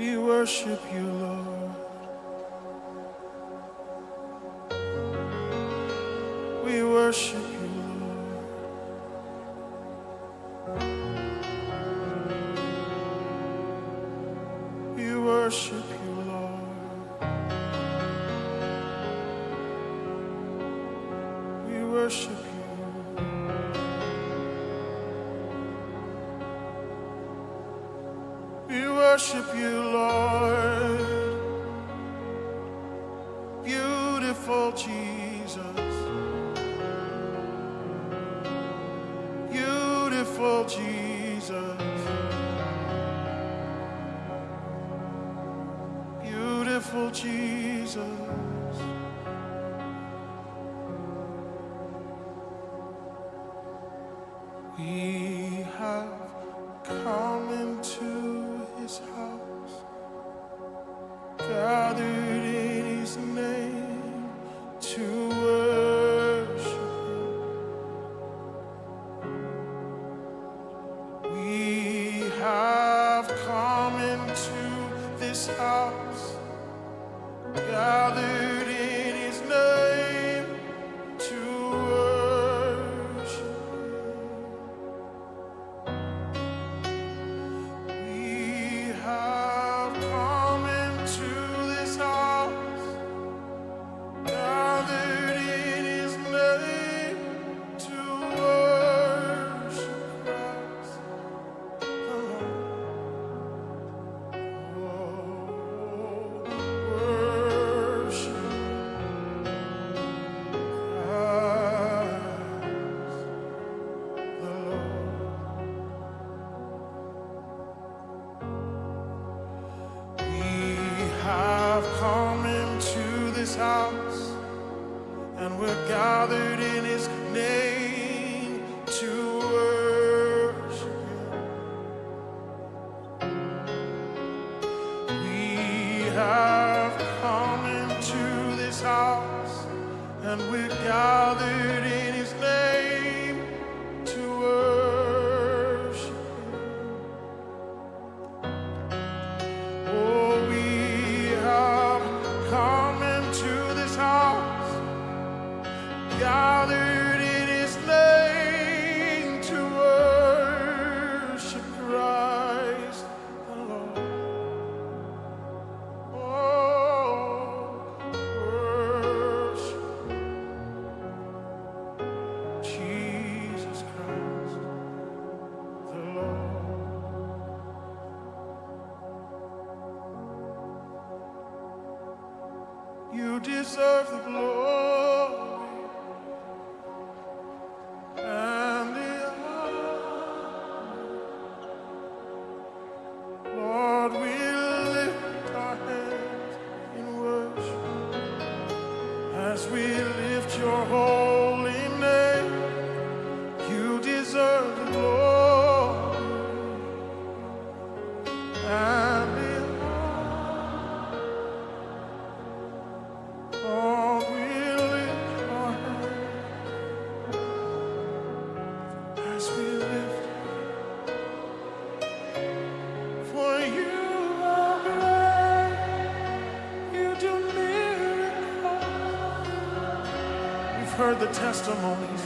We worship you, Lord. We worship you, Lord. We worship you, Lord. We worship you. We worship you, Lord. Beautiful Jesus. Beautiful Jesus. Beautiful Jesus. We have come into his house, gathered in his name to worship him. We have come into this house, gathered in his name to worship him. We have come into this house, gathered in his name to worship Christ the Lord. Oh, worship Christ the Lord. We have come into this house, and we're gathered in his name to worship him. We have come into this house, and we're gathered in his name to worship him. Oh, we have come into this house, gathered in his name to worship Christ the Lord. Oh, worship Jesus Christ the Lord. You deserve the glory and the honor. Lord, we lift our hands in worship as we lift your holy name. You deserve the glory and the Lord, we lift our hands as we lift, for you are great, you do miracles. We've heard the testimonies.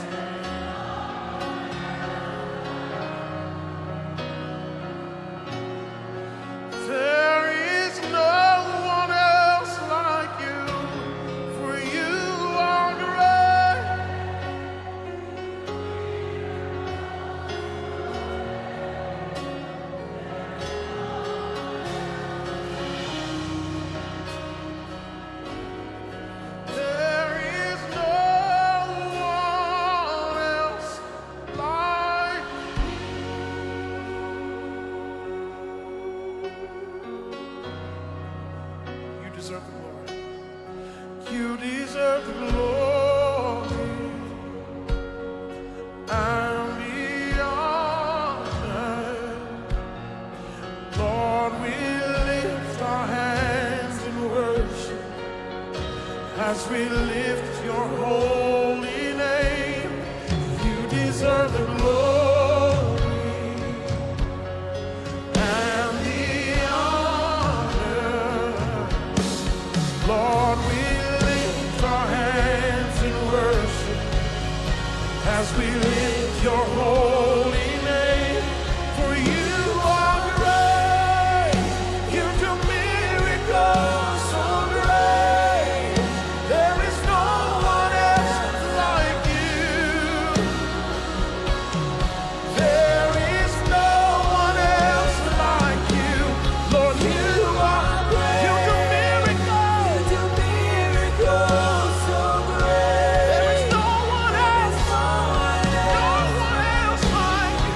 There is no one else like you, for you are great. There is no one else like you. You deserve the glory. You deserve the glory and the honor. Lord, we lift our hands in worship as we lift your holy name. You deserve the glory and the honor. as we lift your holy name. For you are great, you do miracles so great. There is no one else like you. There is no one else like you. Lord, you are great. You do miracles. You do miracles so great. There is no one else. No one else like you.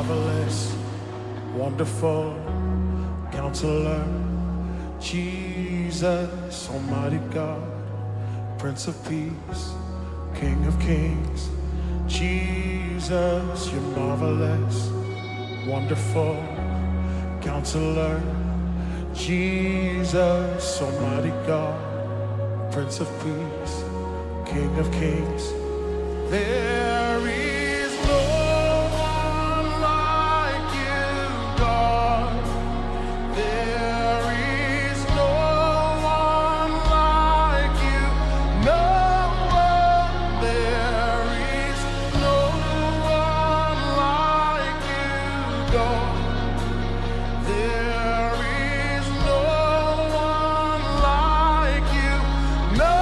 marvelous, wonderful Counselor, Jesus, Almighty God, Prince of Peace, King of Kings. Jesus, you're marvelous, wonderful Counselor, Jesus, Almighty God, Prince of Peace, King of Kings. There is no one like you, God. There is no one like you. No one. There is no one like you, God. There is no one like you. No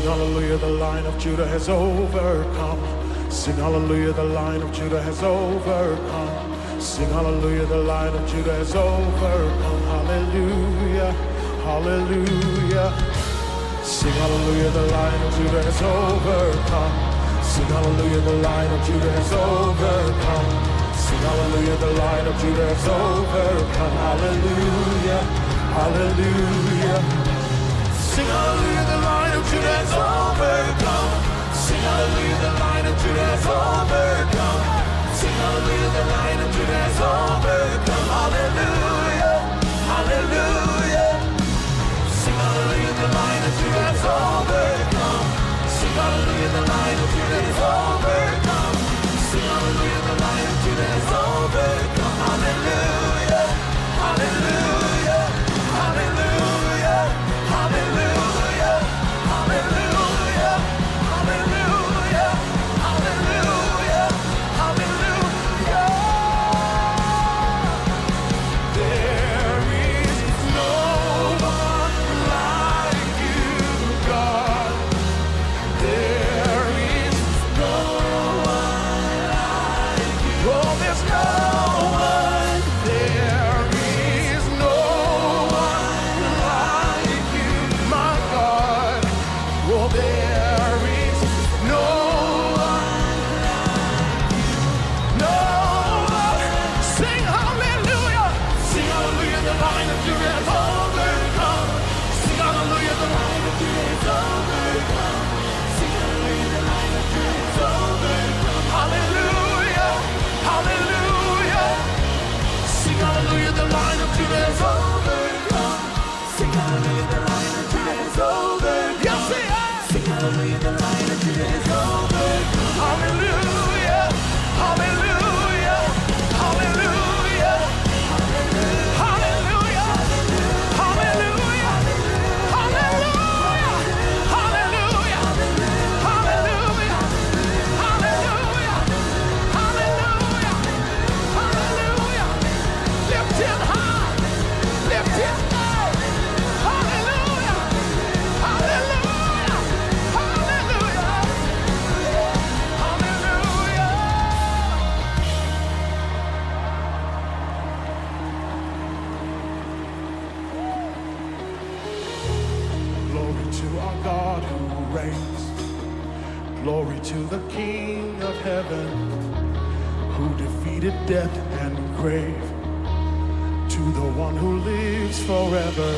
hallelujah, the Lion of Judah has overcome. Sing hallelujah, the Lion of Judah has overcome. Sing hallelujah, the Lion of Judah has overcome. Hallelujah, hallelujah. Sing hallelujah, the Lion of Judah has overcome. Sing hallelujah, the Lion of Judah has overcome. Sing hallelujah, the Lion of Judah has overcome. Hallelujah, hallelujah. Sing hallelujah, the Lion of Judah has overcome. Sing hallelujah, the Lion of Judah has overcome. Sing hallelujah, the Lion of Judah has overcome. Hallelujah, hallelujah. Sing hallelujah, the Lion of Judah has overcome. Sing hallelujah, the Lion of Judah has overcome. Sing hallelujah, the Lion of Judah has overcome. Hallelujah, hallelujah, hallelujah, hallelujah, hallelujah, hallelujah, hallelujah, hallelujah. There is no one like you, God. There is no one like you. Oh, there's no one. There is no one like you, my God. Oh, there is no one like you. No one. Sing hallelujah. Sing hallelujah, the Lion of Judah has overcome. Sing hallelujah, the Lion of Judah has overcome. Sing hallelujah, the Lion of Judah has overcome. Hallelujah, hallelujah. Sing hallelujah, the Lion of Judah has overcome. Sing hallelujah, the Lion of Judah has overcome. Yes, he has. Sing hallelujah, the Lion of Judah has overcome. Hallelujah, hallelujah, hallelujah, hallelujah, hallelujah, hallelujah, hallelujah, hallelujah, hallelujah, hallelujah, hallelujah. Lift him high, our God who reigns. Glory to the King of heaven, who defeated death and grave. To the one who lives forever.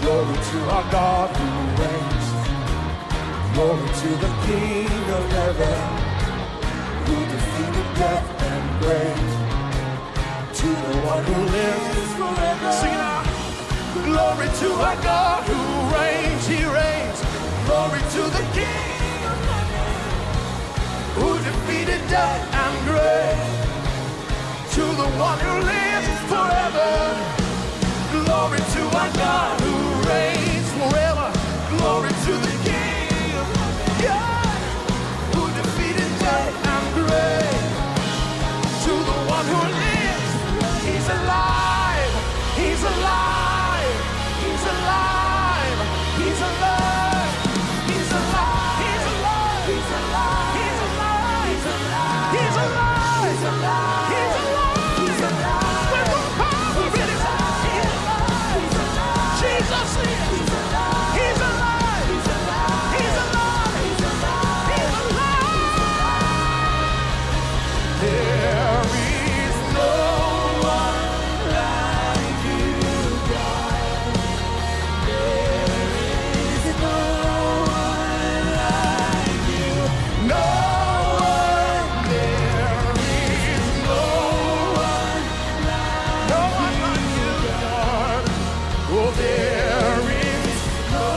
Glory to our God who reigns. Glory to the King of heaven, who defeated death and grave. To the one who lives forever. Sing it out. Glory to our God who reigns, he reigns. Glory to the King of heaven, who defeated death and grave. To the one who lives forever. Glory to our God who reigns forever. Glory to the King of heaven, yeah, who defeated death and grave. To the one who lives, he's alive, he's alive, he's alive, he's alive, he's alive, he's alive, he's alive, he's alive, he's alive, he's alive, he's alive, he's alive, he's alive. With the power in his hand, he's alive, he's alive. Jesus is, he's alive, he's alive, he's alive, he's alive, he's alive, he's alive. There is no one like you, God. There is no one like you. No one, there is no one like you, God. Oh, there is no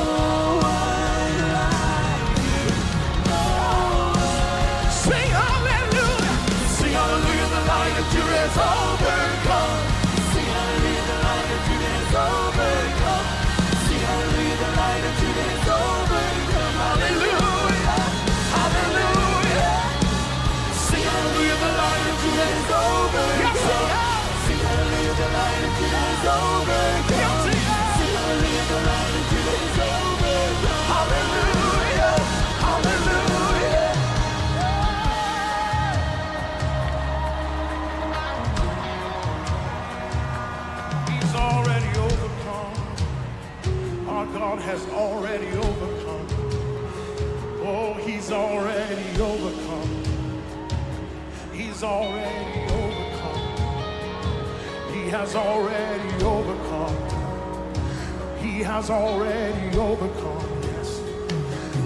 one like you. No one. Sing hallelujah. Sing hallelujah, the Lion of Judah has overcome. Sing hallelujah, the Lion of Judah has overcome. Sing hallelujah, the Lion of Judah has overcome. Hallelujah, hallelujah. Sing hallelujah, the Lion of Judah has overcome. Sing hallelujah, the Lion of Judah has overcome. Sing hallelujah, the Lion of Judah has overcome. Hallelujah, hallelujah. He's already overcome. Our God has already overcome. Oh, he's already overcome. He's already overcome. He has already overcome. He has already overcome. Yes.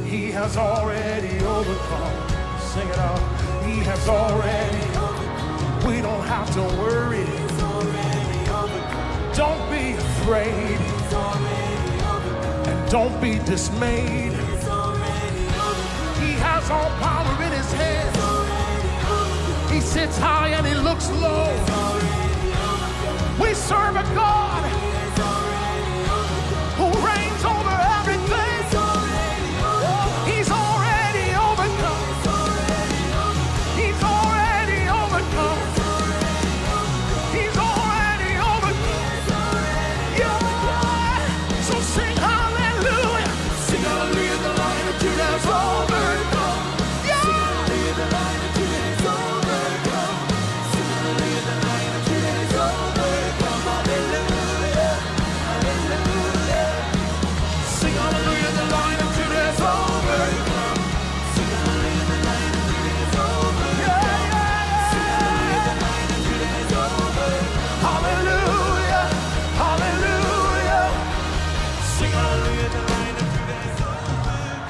He has already overcome. Sing it out. He has already overcome. We don't have to worry. He's already overcome. Don't be afraid. He's already overcome. And don't be dismayed. He's already overcome. He has all power in his hands. He's already overcome. He sits high and he looks low. He's already overcome. We serve a God who reigns over everything. He's already overcome. He's already overcome. He's already overcome. Yeah. So sing hallelujah. Sing hallelujah, the Lion of Judah has overcome. Yeah. Sing hallelujah, the Lion of Judah has overcome. Sing hallelujah, the Lion of Judah has overcome. Hallelujah, hallelujah. Sing hallelujah, the Lion of Judah has overcome. Sing hallelujah, the Lion of Judah has overcome. Yeah, yeah. Sing hallelujah, the Lion of Judah has overcome. Hallelujah, hallelujah. Sing hallelujah, the Lion of Judah has overcome.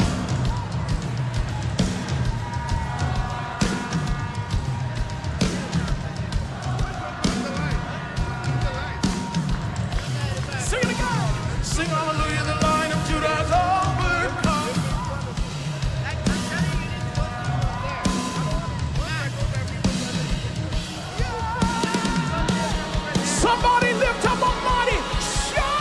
Sing it again. Sing hallelujah, the Lion of Judah has overcome. Somebody lift up a mighty shout.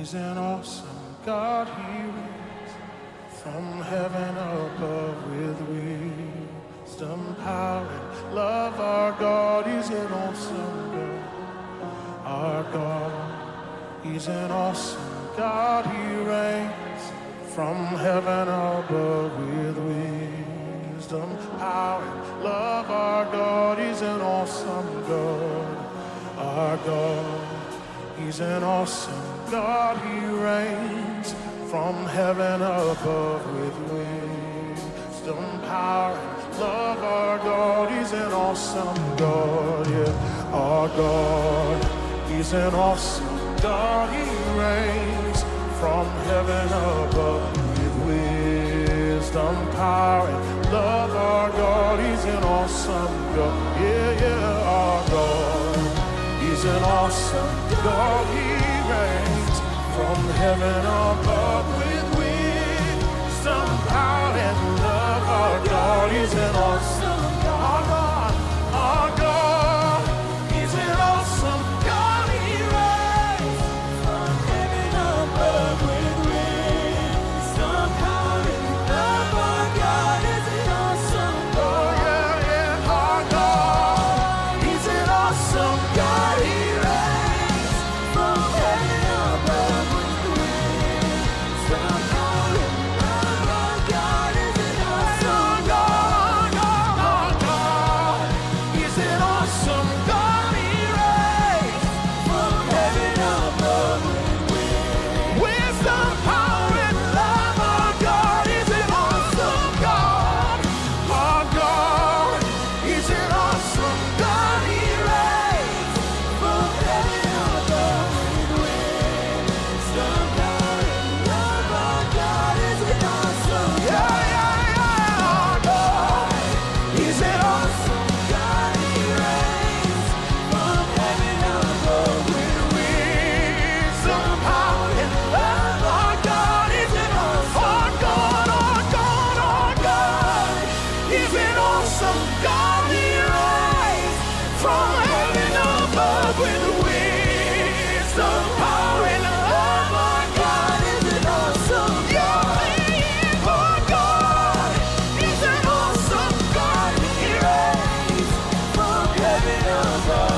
He's an awesome God, He reigns from heaven above with wisdom, power, and love. Our God is an awesome God. Our God, He's an awesome God. He reigns from heaven above with wisdom, power, and love. Our God is an awesome God. Our God, He's an awesome God. He reigns from heaven above with wisdom, power, and love. Our God is an awesome God. Yeah, our God, He's an awesome God. He reigns from heaven above with wisdom, power, and love. Our God is an awesome God. Yeah, yeah, our God, He's an awesome God. He reigns from heaven above with wisdom, power, and love. Our God is an awesome God. Our God, He's an awesome God. He reigns from heaven above with wisdom, power, and love. Our God is an awesome God. Yeah, yeah, our God, He's an awesome God. He reigns from heaven above with wisdom, power, and love. Our God is an awesome God. Our God, He's an awesome God. He reigns from heaven above with wisdom, power, and love. Our God is an awesome God. Our God, He's an awesome God. He reigns from heaven above with wisdom, power, and love. Our God is an awesome God. Yeah, yeah, yeah. Our God, He's an awesome God. He reigns from heaven above with wisdom, power, and love. Our God is an awesome God. Our God, our God, He's an awesome God. He reigns from heaven above with wisdom, power, and love. Our God is an awesome God. Our God is an awesome God. He reigns from heaven above.